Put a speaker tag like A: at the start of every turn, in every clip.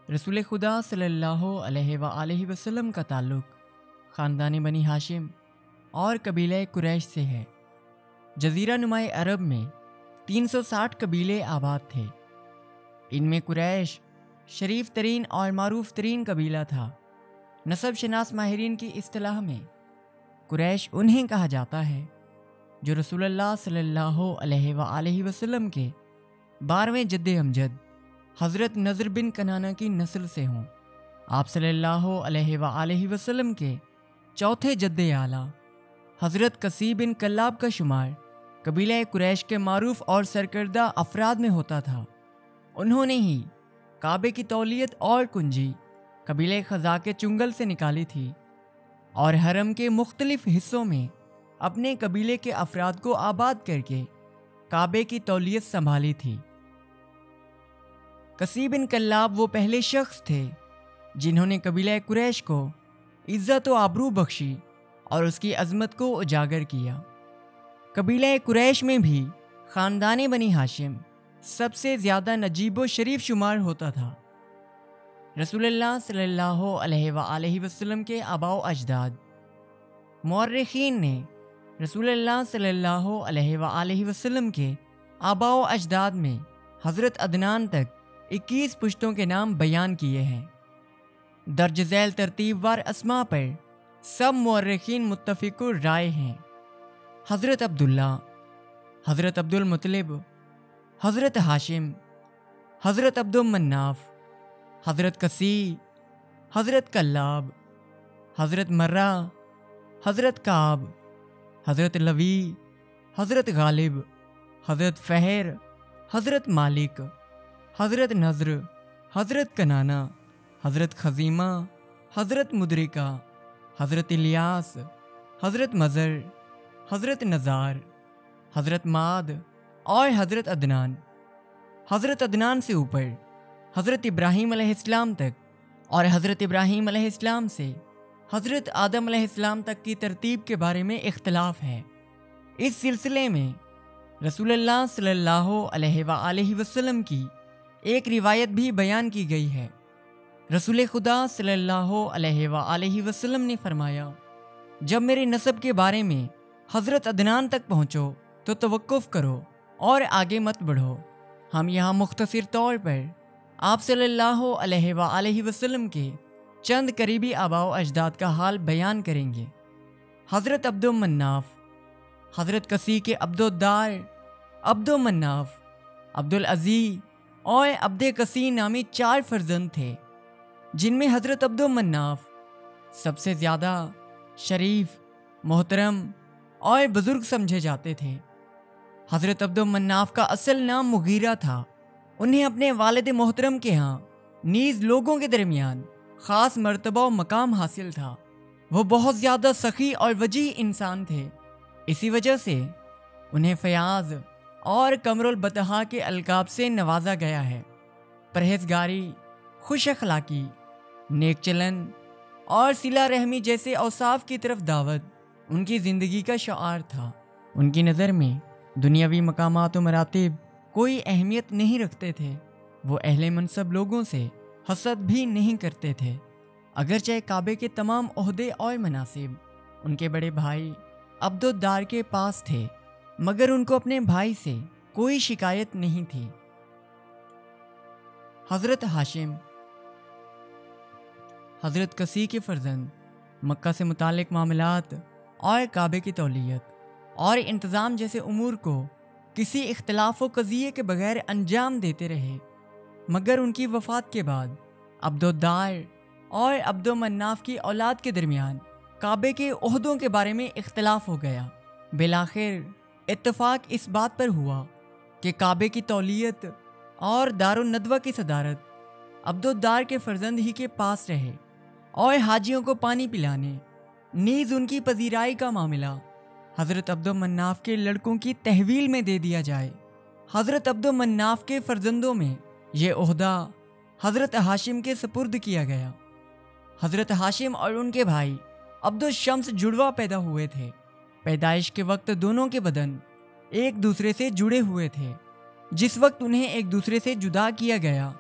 A: رسول خدا صلی اللہ علیہ وآلہ وسلم کا تعلق خاندان بنی ہاشم اور قبیلہ قریش سے ہے۔ جزیرہ نمائے عرب میں 360 قبیلے آباد تھے۔ ان میں قریش شریف ترین اور معروف ترین قبیلہ تھا۔ نسب شناس ماہرین کی اصطلاح میں قریش انہیں کہا جاتا ہے جو رسول اللہ صلی اللہ علیہ وآلہ وسلم کے 12ویں جد امجد حضرت نضر بن کنانہ کی نسل سے ہوں۔ آپ صلی اللہ علیہ وآلہ وسلم کے چوتھے جد اعلیٰ حضرت قصی بن کلاب کا شمار قبیلہ قریش کے معروف اور سرکردہ افراد میں ہوتا تھا۔ انہوں نے ہی کعبے کی تولیت اور کنجی قبیلہ خزاع کے چنگل سے نکالی تھی اور حرم کے مختلف حصوں میں اپنے قبیلے کے افراد کو آباد کر کے کعبے کی تولیت سنبھالی تھی۔ قصی بن کلاب وہ پہلے شخص تھے جنہوں نے قبیلہ قریش کو عزت و آبرو بخشی اور اس کی عظمت کو اجاگر کیا۔ قبیلہ قریش میں بھی خاندان بنی ہاشم سب سے زیادہ نجیب و شریف شمار ہوتا تھا۔ رسول اللہ صلی اللہ علیہ وآلہ وسلم کے آباء و اجداد مورخین نے رسول اللہ صلی اللہ علیہ وآلہ وسلم کے آباء و اجداد میں حضرت عدنان تک 21 پشتوں کے نام بیان کیے ہیں۔ درج ذیل ترتیب وار اسماء پر سب مورخین متفق رائے ہیں۔ حضرت عبداللہ، حضرت عبد المطلب، حضرت ہاشم، حضرت عبد المناف، حضرت قصی، حضرت کلاب، حضرت مرہ، حضرت کعب، حضرت لوی، حضرت غالب، حضرت فہر، حضرت مالک، حضرت نضر، حضرت کنانہ، حضرت خزیمہ، حضرت مدرکہ، حضرت الیاس، حضرت مزر، حضرت نزار، حضرت ماد اور حضرت عدنان۔ حضرت عدنان سے اوپر حضرت ابراہیم علیہ السلام تک اور حضرت ابراہیم علیہ السلام سے حضرت آدم علیہ السلام تک کی ترتیب کے بارے میں اختلاف ہے۔ اس سلسلے میں رسول اللہ صلی اللہ علیہ وآلہ وسلم کی ایک روایت بھی بیان کی گئی ہے۔ رسول خدا صلی اللہ علیہ وآلہ وسلم نے فرمایا، جب میرے نسب کے بارے میں حضرت عدنان تک پہنچو تو توقف کرو اور آگے مت بڑھو۔ ہم یہاں مختصر طور پر آپ صلی اللہ علیہ وآلہ وسلم کے چند قریبی آباء و اجداد کا حال بیان کریں گے۔ حضرت عبد المناف، حضرت قصی کے عبد الدار، عبد المناف، عبد العزیز اور عبد قصی نامی 4 فرزند تھے، جن میں حضرت عبد المناف سب سے زیادہ شریف، محترم اور بزرگ سمجھے جاتے تھے۔ حضرت عبد المناف کا اصل نام مغیرہ تھا۔ انہیں اپنے والد محترم کے ہاں نیز لوگوں کے درمیان خاص مرتبہ و مقام حاصل تھا۔ وہ بہت زیادہ سخی اور وجیح انسان تھے، اسی وجہ سے انہیں فیاض اور قمر البطحاء کے القاب سے نوازا گیا ہے۔ پرہیزگاری، خوش اخلاقی، نیک چلن اور صلہ رحمی جیسے اوصاف کی طرف دعوت ان کی زندگی کا شعار تھا۔ ان کی نظر میں دنیاوی مقامات و مراتب کوئی اہمیت نہیں رکھتے تھے۔ وہ اہل منصب لوگوں سے حسد بھی نہیں کرتے تھے، اگرچہ کعبے کے تمام عہدے اور مناصب ان کے بڑے بھائی عبد الدار کے پاس تھے، مگر ان کو اپنے بھائی سے کوئی شکایت نہیں تھی۔ حضرت ہاشم، حضرت قصی کے فرزند، مکہ سے متعلق معاملات اور کعبے کی تولیت اور انتظام جیسے امور کو کسی اختلاف و قضیے کے بغیر انجام دیتے رہے، مگر ان کی وفات کے بعد عبد الدار اور عبد المناف کی اولاد کے درمیان کعبے کے عہدوں کے بارے میں اختلاف ہو گیا۔ بالآخر اتفاق اس بات پر ہوا کہ کعبے کی تولیت اور دار الندوہ کی صدارت عبد الدار کے فرزند ہی کے پاس رہے اور حاجیوں کو پانی پلانے نیز ان کی پذیرائی کا معاملہ حضرت عبد المناف کے لڑکوں کی تحویل میں دے دیا جائے۔ حضرت عبد المناف کے فرزندوں میں یہ عہدہ حضرت ہاشم کے سپرد کیا گیا۔ حضرت ہاشم اور ان کے بھائی عبد الشمس جڑواں پیدا ہوئے تھے۔ پیدائش کے وقت دونوں کے بدن ایک دوسرے سے جڑے ہوئے تھے۔ جس وقت انہیں ایک دوسرے سے جدا کیا گیا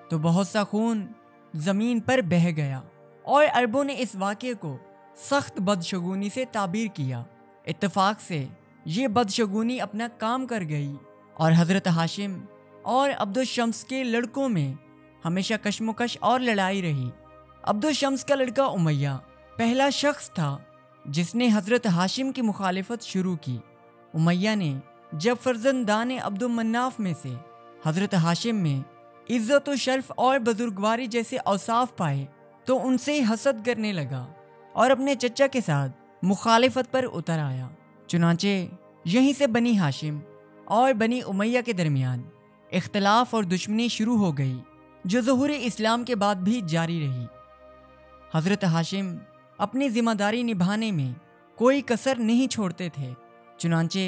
A: تو بہت سا خون زمین پر بہہ گیا اور عربوں نے اس واقعے کو سخت بدشگونی سے تعبیر کیا۔ اتفاق سے یہ بدشگونی اپنا کام کر گئی اور حضرت ہاشم اور عبد الشمس کے لڑکوں میں ہمیشہ کشمکش اور لڑائی رہی۔ عبد الشمس کا لڑکا امیہ پہلا شخص تھا جس نے حضرت ہاشم کی مخالفت شروع کی۔ امیہ نے جب فرزندان عبد المناف میں سے حضرت ہاشم میں عزت و شرف اور بزرگواری جیسے اوصاف پائے تو ان سے حسد کرنے لگا اور اپنے چچا کے ساتھ مخالفت پر اتر آیا۔ چنانچہ یہیں سے بنی ہاشم اور بنی امیہ کے درمیان اختلاف اور دشمنی شروع ہو گئی، جو ظہور اسلام کے بعد بھی جاری رہی۔ حضرت ہاشم اپنی ذمہ داری نبھانے میں کوئی کسر نہیں چھوڑتے تھے۔ چنانچہ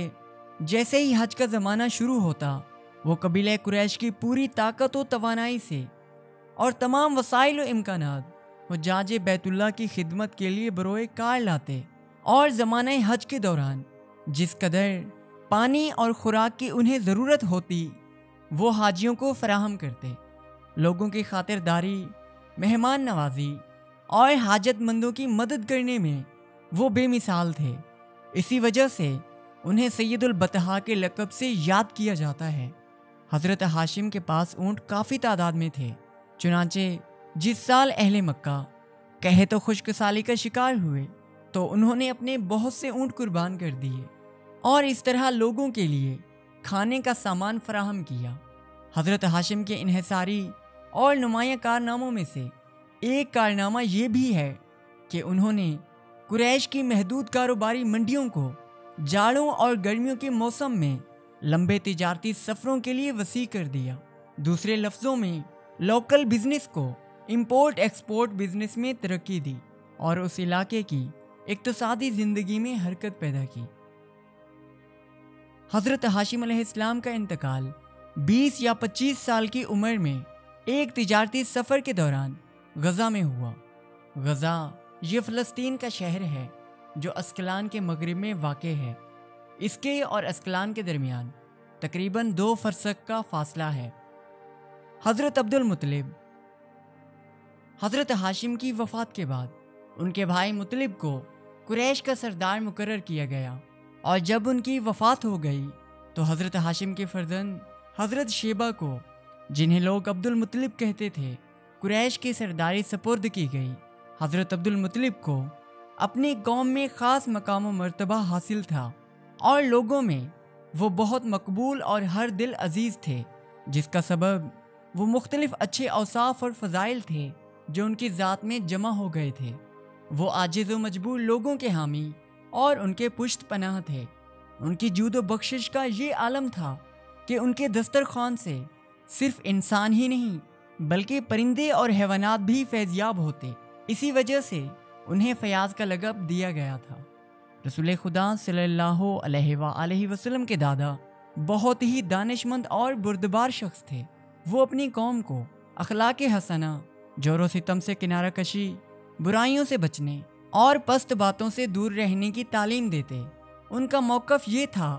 A: جیسے ہی حج کا زمانہ شروع ہوتا، وہ قبیلہ قریش کی پوری طاقت و توانائی سے اور تمام وسائل و امکانات حجاج بیت اللہ کی خدمت کے لیے بروئے کار لاتے اور زمانہ حج کے دوران جس قدر پانی اور خوراک کی انہیں ضرورت ہوتی وہ حاجیوں کو فراہم کرتے۔ لوگوں کی خاطرداری، مہمان نوازی اور حاجت مندوں کی مدد کرنے میں وہ بے مثال تھے۔ اسی وجہ سے انہیں سید البطحاء کے لقب سے یاد کیا جاتا ہے۔ حضرت ہاشم کے پاس اونٹ کافی تعداد میں تھے، چنانچہ جس سال اہل مکہ قحط و خشک سالی کا شکار ہوئے تو انہوں نے اپنے بہت سے اونٹ قربان کر دیے اور اس طرح لوگوں کے لیے کھانے کا سامان فراہم کیا۔ حضرت ہاشم کے انحصاری اور نمایاں کارناموں میں سے ایک کارنامہ یہ بھی ہے کہ انہوں نے قریش کی محدود کاروباری منڈیوں کو جاڑوں اور گرمیوں کے موسم میں لمبے تجارتی سفروں کے لیے وسیع کر دیا۔ دوسرے لفظوں میں لوکل بزنس کو امپورٹ ایکسپورٹ بزنس میں ترقی دی اور اس علاقے کی اقتصادی زندگی میں حرکت پیدا کی۔ حضرت ہاشم علیہ السلام کا انتقال 20 یا 25 سال کی عمر میں ایک تجارتی سفر کے دوران غزہ میں ہوا۔ غزہ یہ فلسطین کا شہر ہے جو اسکلان کے مغرب میں واقع ہے۔ اس کے اور اسکلان کے درمیان تقریباً 2 فرسخ کا فاصلہ ہے۔ حضرت عبد المطلب حضرت ہاشم کی وفات کے بعد ان کے بھائی مطلب کو قریش کا سردار مقرر کیا گیا، اور جب ان کی وفات ہو گئی تو حضرت ہاشم کے فرزند حضرت شیبہ کو، جنہیں لوگ عبد المطلب کہتے تھے، قریش کی سرداری سپرد کی گئی۔ حضرت عبد المطلب کو اپنی قوم میں خاص مقام و مرتبہ حاصل تھا اور لوگوں میں وہ بہت مقبول اور ہر دل عزیز تھے، جس کا سبب وہ مختلف اچھے اوصاف اور فضائل تھے جو ان کی ذات میں جمع ہو گئے تھے۔ وہ عاجز و مجبور لوگوں کے حامی اور ان کے پشت پناہ تھے۔ ان کی جود و بخشش کا یہ عالم تھا کہ ان کے دسترخوان سے صرف انسان ہی نہیں بلکہ پرندے اور حیوانات بھی فیضیاب ہوتے۔ اسی وجہ سے انہیں فیاض کا لقب دیا گیا تھا۔ رسول خدا صلی اللہ علیہ وآلہ وسلم کے دادا بہت ہی دانش مند اور بردبار شخص تھے۔ وہ اپنی قوم کو اخلاق حسنہ، جور و ستم سے کنارہ کشی، برائیوں سے بچنے اور پست باتوں سے دور رہنے کی تعلیم دیتے۔ ان کا موقف یہ تھا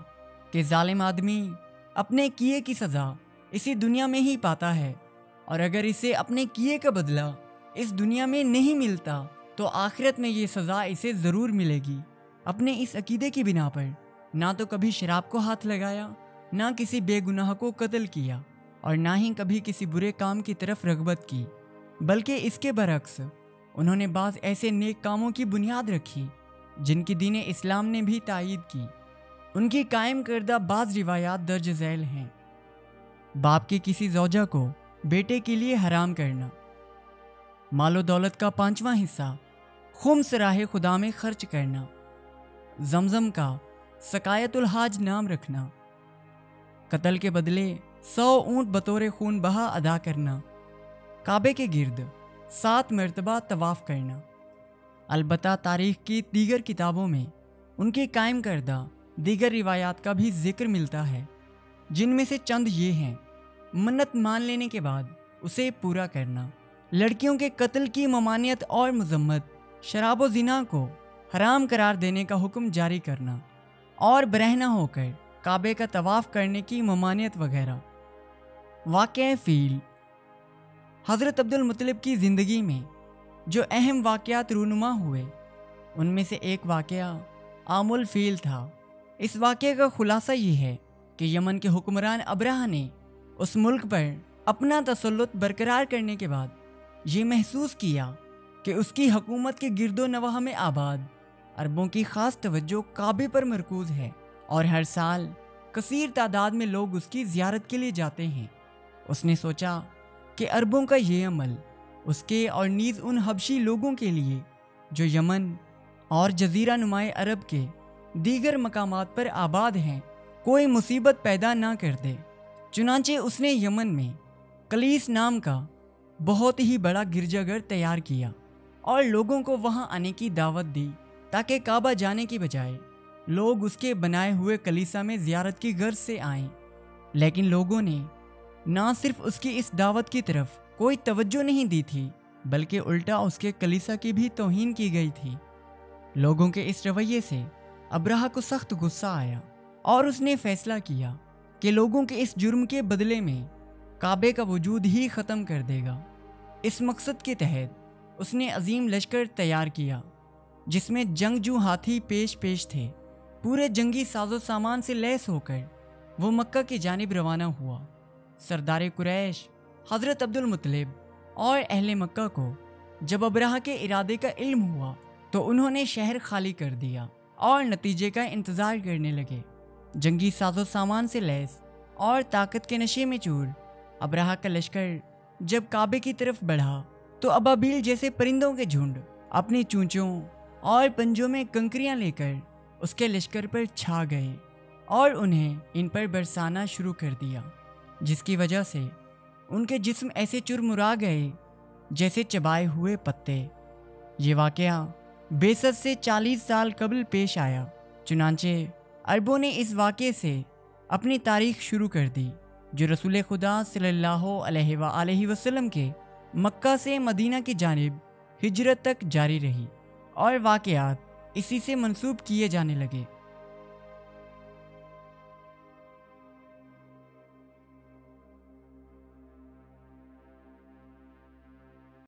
A: کہ ظالم آدمی اپنے کیے کی سزا اسی دنیا میں ہی پاتا ہے، اور اگر اسے اپنے کیے کا بدلہ اس دنیا میں نہیں ملتا تو آخرت میں یہ سزا اسے ضرور ملے گی۔ اپنے اس عقیدے کی بنا پر نہ تو کبھی شراب کو ہاتھ لگایا، نہ کسی بے گناہ کو قتل کیا، اور نہ ہی کبھی کسی برے کام کی طرف رغبت کی، بلکہ اس کے برعکس انہوں نے بعض ایسے نیک کاموں کی بنیاد رکھی جن کی دین اسلام نے بھی تائید کی۔ ان کی قائم کردہ بعض روایات درج ذیل ہیں۔ باپ کی کسی زوجہ کو بیٹے کے لیے حرام کرنا، مال و دولت کا 5واں حصہ خمس راہ خدا میں خرچ کرنا، زمزم کا سقایت الحاج نام رکھنا، قتل کے بدلے 100 اونٹ بطور خون بہا ادا کرنا، کعبے کے گرد 7 مرتبہ طواف کرنا۔ البتہ تاریخ کی دیگر کتابوں میں ان کی قائم کردہ دیگر روایات کا بھی ذکر ملتا ہے، جن میں سے چند یہ ہیں: منت مان لینے کے بعد اسے پورا کرنا، لڑکیوں کے قتل کی ممانعت اور مذمت، شراب و زنا کو حرام قرار دینے کا حکم جاری کرنا، اور برہنہ ہو کر کعبے کا طواف کرنے کی ممانعت وغیرہ۔ واقعہ فیل: حضرت عبد المطلب کی زندگی میں جو اہم واقعات رونما ہوئے ان میں سے ایک واقعہ عام الفیل تھا۔ اس واقعے کا خلاصہ یہ ہے کہ یمن کے حکمران ابرہہ نے اس ملک پر اپنا تسلط برقرار کرنے کے بعد یہ محسوس کیا کہ اس کی حکومت کے گرد و نواح میں آباد عربوں کی خاص توجہ کعبے پر مرکوز ہے اور ہر سال کثیر تعداد میں لوگ اس کی زیارت کے لیے جاتے ہیں۔ اس نے سوچا کہ عربوں کا یہ عمل اس کے اور نیز ان حبشی لوگوں کے لیے جو یمن اور جزیرہ نمائے عرب کے دیگر مقامات پر آباد ہیں کوئی مصیبت پیدا نہ کر دے۔ چنانچہ اس نے یمن میں کلیس نام کا بہت ہی بڑا گرجا گھر تیار کیا اور لوگوں کو وہاں آنے کی دعوت دی تاکہ کعبہ جانے کی بجائے لوگ اس کے بنائے ہوئے کلیسا میں زیارت کی غرض سے آئیں۔ لیکن لوگوں نے نہ صرف اس کی اس دعوت کی طرف کوئی توجہ نہیں دی تھی بلکہ الٹا اس کے کلیسا کی بھی توہین کی گئی تھی۔ لوگوں کے اس رویے سے ابرہہ کو سخت غصہ آیا اور اس نے فیصلہ کیا کہ لوگوں کے اس جرم کے بدلے میں کعبے کا وجود ہی ختم کر دے گا۔ اس مقصد کے تحت اس نے عظیم لشکر تیار کیا جس میں جنگجو ہاتھی پیش تھے۔ پورے جنگی ساز و سامان سے لیس ہو کر وہ مکہ کی جانب روانہ ہوا۔ سردار قریش حضرت عبد المطلب اور اہل مکہ کو جب ابرہہ کے ارادے کا علم ہوا تو انہوں نے شہر خالی کر دیا اور نتیجے کا انتظار کرنے لگے۔ جنگی ساز و سامان سے لیس اور طاقت کے نشے میں چور ابرہہ کا لشکر جب کعبے کی طرف بڑھا تو ابابیل جیسے پرندوں کے جھنڈ اپنی چونچوں اور پنجوں میں کنکریاں لے کر اس کے لشکر پر چھا گئے اور انہیں ان پر برسانا شروع کر دیا، جس کی وجہ سے ان کے جسم ایسے چرمرا گئے جیسے چبائے ہوئے پتے۔ یہ واقعہ بیست سے 40 سال قبل پیش آیا۔ چنانچہ عربوں نے اس واقعے سے اپنی تاریخ شروع کر دی جو رسول خدا صلی اللہ علیہ وآلہ وسلم کے مکہ سے مدینہ کی جانب ہجرت تک جاری رہی اور واقعات اسی سے منسوب کیے جانے لگے۔